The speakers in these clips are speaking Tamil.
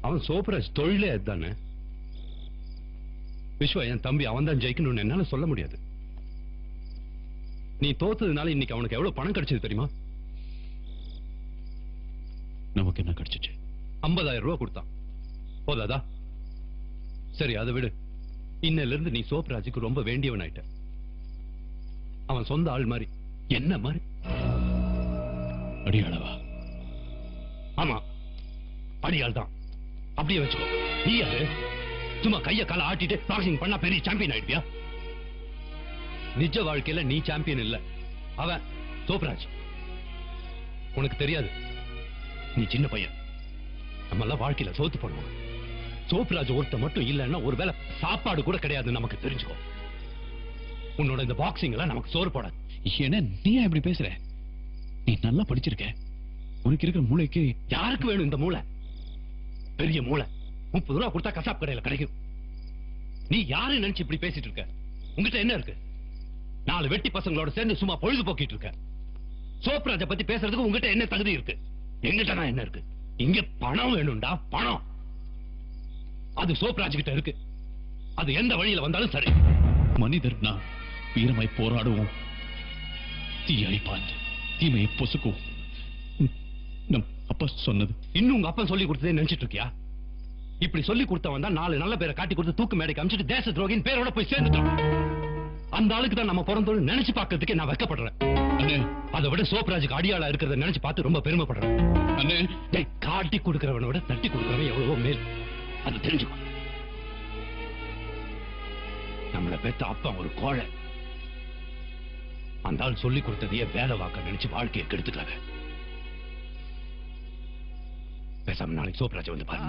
அவன் சோப்ராஜ் தொழிலே அதுதானே. விஸ்வா என் தம்பி, அவன் தான் ஜெயிக்கணும்னு என்னால சொல்ல முடியாது. நீ தோத்ததுனால இன்னைக்கு அவனுக்கு எவ்வளவு பணம் கிடைச்சது தெரியுமா? நமக்கு என்ன கிடைச்சிச்சு? 50,000 ரூபாய் கொடுத்தான். போதாதா? சரி, அதை விடு. இன்னையில இருந்து நீ சோப்ராஜுக்கு ரொம்ப வேண்டியவன் ஆயிட்ட. அவன் சொந்த ஆள் மாதிரி, என்ன மாதிரி. அடியாளவா? ஆமா, அடியாள் தான். அப்படியே வச்சுக்கோ. நீ அது சும்மா கைய கால ஆட்டிட்டு பாக்ஸிங் பண்ணா பெரிய சாம்பியன் ஆயிடுவியா? நிஜ வாழ்க்கையில நீ சாம்பியன் இல்ல, அவன் சோப்ராஜ். உனக்கு தெரியாது, நீ சின்ன பையன். நம்ம எல்லாம் வாழ்க்கையில தோத்து பண்ணுவோம். சோப்ராஜ் ஒருத்த மட்டும் இல்லைன்னா ஒருவேளை சாப்பாடு கூட கிடையாது, நமக்கு தெரிஞ்சுக்கோ. உன்னோட இந்த பாக்ஸிங் எல்லாம் நமக்கு சோறு போடாது. என்ன நீ இப்படி பேசுற? நீ நல்லா படிச்சிருக்க. உனக்கு இருக்கிற மூளைக்கு யாருக்கு வேணும் இந்த மூளை? பெரிய மூளை 30 ரூபா கொடுத்தா கசாப் கடையில கிடைக்கும். நீ யாரு நினைச்சு இப்படி பேசிட்டு இருக்க? உங்ககிட்ட என்ன இருக்கு? 4 வெட்டி பசங்களோட சேர்ந்து சும்மா பொழுது போக்கிட்டு இருக்க. சோப்ராஜ பத்தி பேசுறதுக்கு உங்ககிட்ட என்ன தகுதி இருக்கு? எங்கிட்ட தான் என்ன இருக்கு? இங்க பணம் வேணும்டா, பணம். அது சோப்ராஜ் கிட்ட இருக்கு. அது எந்த வழியில வந்தாலும் சரி. மனிதர்னா வீரமாய் போராடுவோம், தீயாய் பாய்ந்து தீமையை பொசுக்கும். நம் அப்பா சொன்னது இன்னும் உங்க அப்பா சொல்லி கொடுத்ததே நினைச்சிட்டு இருக்கியா? இப்படி சொல்லி கொடுத்தவன் தான் 4 நல்ல பேரை காட்டி கொடுத்து தூக்கு மேடைக்கு அமிச்சிட்டு தேச துரோகின் பேரோட போய் சேர்ந்துட்டான். அந்த ஆளுக்கு தான் நம்ம பிறந்தோம் நினைச்சு பார்க்கறதுக்கே நான் வெக்கப்படுறேன். அதை விட சோப்ராஜுக்கு அடியாளா இருக்கிறத நினைச்சு பார்த்து ரொம்ப பெருமைப்படுறேன். காட்டி கொடுக்கிறவனோட தட்டி கொடுக்கிறவன் எவ்வளவோ மேல், அது தெரிஞ்சுக்கோ. நம்மளை பெத்த அப்பா ஒரு கோழை. அந்த ஆள் சொல்லி கொடுத்ததையே வேலை வாக்க நினைச்சு வாழ்க்கையை கெடுத்துட்டாங்க. பேசாம நாளைக்கு சோப்ராஜ் வந்து பாரு.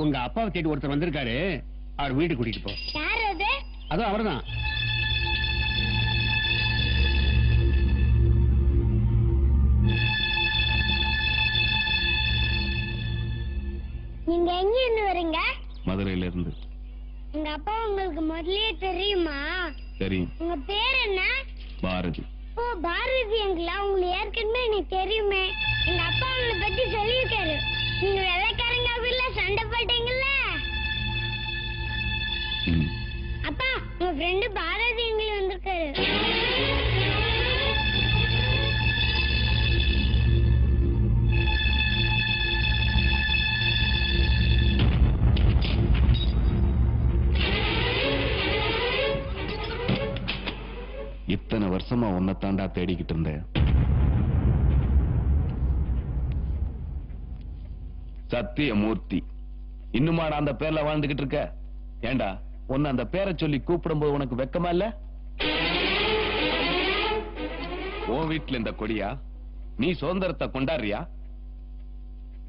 உங்க அப்பாவை தேடி ஒருத்தர் வந்திருக்காரு, அவர் வீடு கூட்டிட்டு போ. யார் அது? அது அவர்தான். நீங்க எங்க இருந்து வரீங்க? மதுரையில இருந்து. உங்க அப்பா உங்களுக்கு முதல்லயே தெரியுமா? தெரியும். உங்க பேர் என்ன? பாரதி. ஓ, பாரதி அங்கிளா? உங்களுக்கு ஏற்கனவே எனக்கு தெரியுமே. எங்க அப்பா உங்களை பத்தி சொல்லியிருக்காரு. நீங்க வெள்ளைக்காரங்க வீட்டுல சண்டை போட்டீங்கல்ல. அப்பா, உங்க ஃப்ரெண்டு பாரதி அங்கிள் வந்திருக்காரு. இத்தனை வருஷமா உன்னை தாண்டா தேடிக்கிட்டு இருந்தேன். சத்தியமூர்த்தி, இன்னுமாடா அந்த பேர்ல வாழ்ந்துகிட்டு இருக்க? ஏண்டா, உன்னை அந்த பேரை சொல்லி கூப்பிடும் போது உனக்கு வெக்கமா இல்ல? உன் வீட்டுல இந்த கொடியா? நீ சுதந்திரத்தை கொண்டாடுறியா?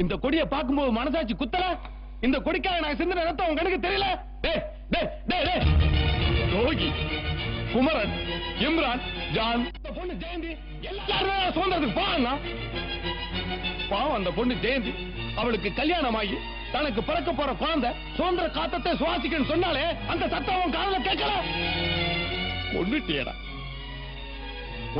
இந்த கொடியை பார்க்கும்போது மனசாட்சி குத்தல? இந்த கொடிக்காக நான் சிந்தின ரத்தம் உன் கணக்கு தெரியல? யோகி, குமரன், இம்ரான், ஜான், பொண்ணு ஜெயந்தி எல்லாரும் சுதந்திரத்துக்கு போனா பாவம். அந்த பொண்ணு ஜெயந்தி, அவளுக்கு கல்யாணம் ஆகி தனக்கு பிறக்க போற குழந்தை சுதந்திர காத்தத்தை சுவாசிக்கன்னு சொன்னாலே அந்த சத்தம் காதல கேட்கல. கொண்டுட்டியடா.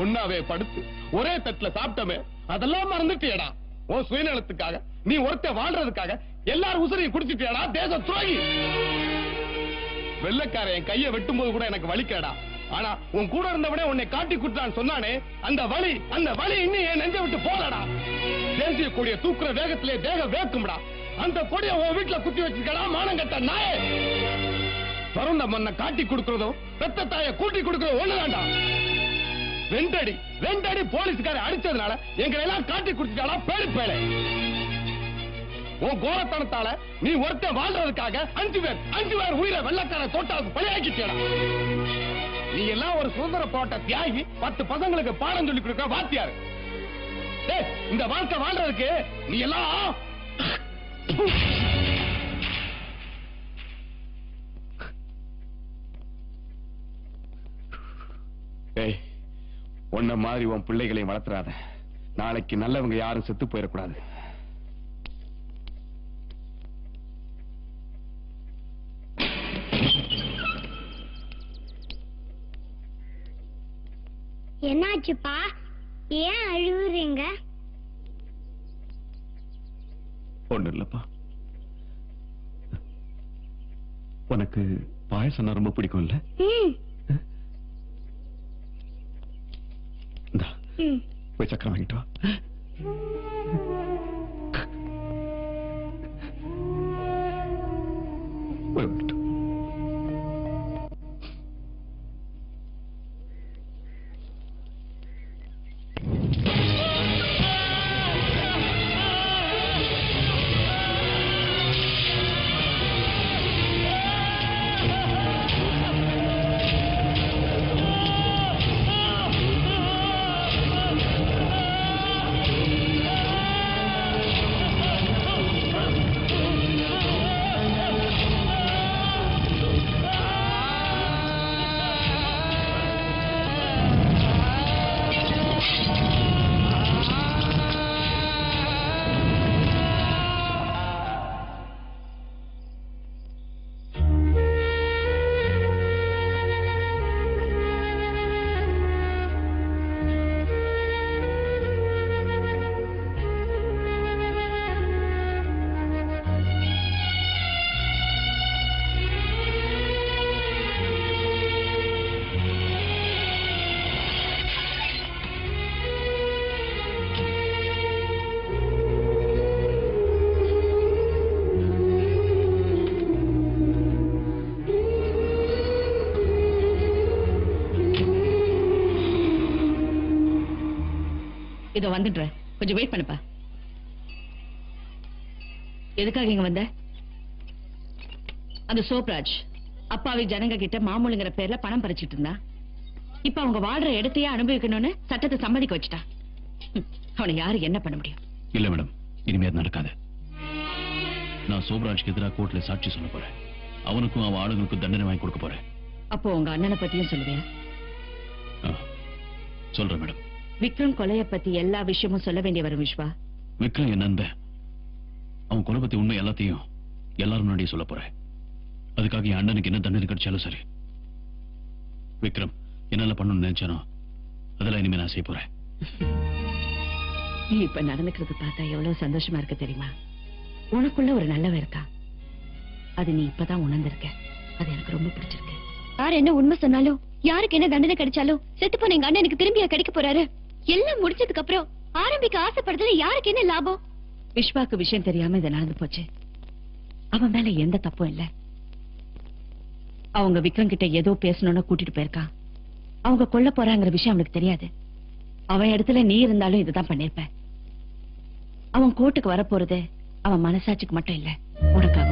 ஒன்னாவே படுத்து ஒரே தட்டுல சாப்பிட்டமே, அதெல்லாம் மறந்துட்டியடா. உன் சுயநலத்துக்காக, நீ ஒருத்த வாழ்றதுக்காக எல்லாரும் உசுரையும் குடிச்சிட்டியடா, தேச துரோகி. வெள்ளைக்கார என் கையை வெட்டும் போது கூட எனக்கு வலிக்கடா. ஆனா உன் கூட இருந்தவனே உன்னை காட்டி குடுத்தான்னு சொன்னானே, அந்த வலி இன்னும் என் நெஞ்ச விட்டு போலடா. தேசிய கொடிய தூக்குற வேகத்திலே தேக வேக்கும்டா. அந்த கொடிய உன் வீட்டுல குத்தி வச்சிருக்கடா மானங்கட்ட நாயே. பிறந்த மண்ணை காட்டி கொடுக்கறதும் பெத்த தாயை கூட்டி கொடுக்கறதும் ஒண்ணுதான்டா. ரெண்டடி போலீஸ்காரை அடிச்சதுனால எங்களை எல்லாம் காட்டி குடுத்துட்டாடா பேரு பேழை. உன் கோலத்தனத்தால நீ ஒருத்த வாழ்றதுக்காக 5 பேர் உயிரை வெள்ளக்கார தோட்டாவுக்கு பலியாக்கிட்டா. நீ எல்லாம் ஒரு சுதந்திர போட்ட தியாகி, 10 பசங்களுக்கு பாடம் சொல்லி கொடுக்க வாத்தியாரு. இந்த வாழ்க்கை வாழ்றதுக்கு நீ எல்லாம் உன்ன மாதிரி உன் பிள்ளைகளையும் வளர்த்துறாத. நாளைக்கு நல்லவங்க யாரும் செத்து போயிடக்கூடாது. என்னாச்சுப்பா? ஏன் அழுவுறீங்க? ஒண்ணு இல்லப்பா. உனக்கு பாயசம் ரொம்ப பிடிக்கும் இல்ல? போய் சக்கரம் வாங்கிட்டு வா. போய் வந்துட்டு. இதோ வந்துடுறேன், கொஞ்சம் வெயிட் பண்ணுப்பா. எதுக்காக இங்க வந்த? அந்த சோப்ராஜ் அப்பாவி ஜனங்க கிட்ட மாமூலுங்கிற பேர்ல பணம் பறிச்சிட்டு இருந்தா. இப்ப அவங்க வாழ்ற இடத்தையே அனுபவிக்கணும்னு சட்டத்தை சம்மதிக்க வச்சுட்டா. அவனை யாரு என்ன பண்ண முடியும்? இல்ல மேடம், இனிமே அது நடக்காது. நான் சோப்ராஜ்க்கு எதிராக கோர்ட்ல சாட்சி சொல்ல போறேன். அவனுக்கும் அவன் ஆளுங்களுக்கும் தண்டனை வாங்கி கொடுக்க போறேன். அப்போ உங்க அண்ணனை பத்தியும் சொல்லுவேன். சொல்றேன் மேடம். விக்ரம் கொலைய பத்தி எல்லா விஷயமும் சொல்ல வேண்டிய வரும் விஸ்வா. விக்ரம் என் நண்பன். அவன் கொலை பத்தி உண்மை எல்லாத்தையும் எல்லாரும் முன்னாடியே சொல்ல போறேன். அதுக்காக என் அண்ணனுக்கு என்ன தண்டனை கிடைச்சாலும் சரி. விக்ரம் என்னால பண்ணணும்னு நினைச்சானோ அதெல்லாம் இனிமே நான் செய்ய போறேன். நீ இப்ப நடந்துக்கிறது பார்த்தா எவ்வளவு சந்தோஷமா இருக்கு தெரியுமா? உனக்குள்ள ஒரு நல்லவன் இருக்கா. அது நீ இப்பதான் உணர்ந்திருக்க. அது எனக்கு ரொம்ப பிடிச்சிருக்கு. யார் என்ன உண்மை சொன்னாலும், யாருக்கு என்ன தண்டனை கிடைச்சாலும், செத்து போன எங்க அண்ணன் எனக்கு திரும்பியா கிடைக்க போறாரு? எல்லாம் முடிச்சதுக்கு அப்புறம் ஆரம்பிக்க ஆசைப்படுறதுல யாருக்கு என்ன லாபம்? விஸ்வாக்கு விஷயம் தெரியாம இது நடந்து போச்சு. அவன் மேல எந்த தப்பும் இல்ல. அவங்க விக்ரம் கிட்ட ஏதோ பேசணும்னு கூட்டிட்டு போயிருக்கான். அவங்க கொல்ல போறாங்கிற விஷயம் அவனுக்கு தெரியாது. அவன் இடத்துல நீ இருந்தாலும் இதுதான் பண்ணிருப்ப. அவன் கோர்ட்டுக்கு வரப்போறது அவன் மனசாட்சிக்கு மட்டும் இல்ல, உனக்காக.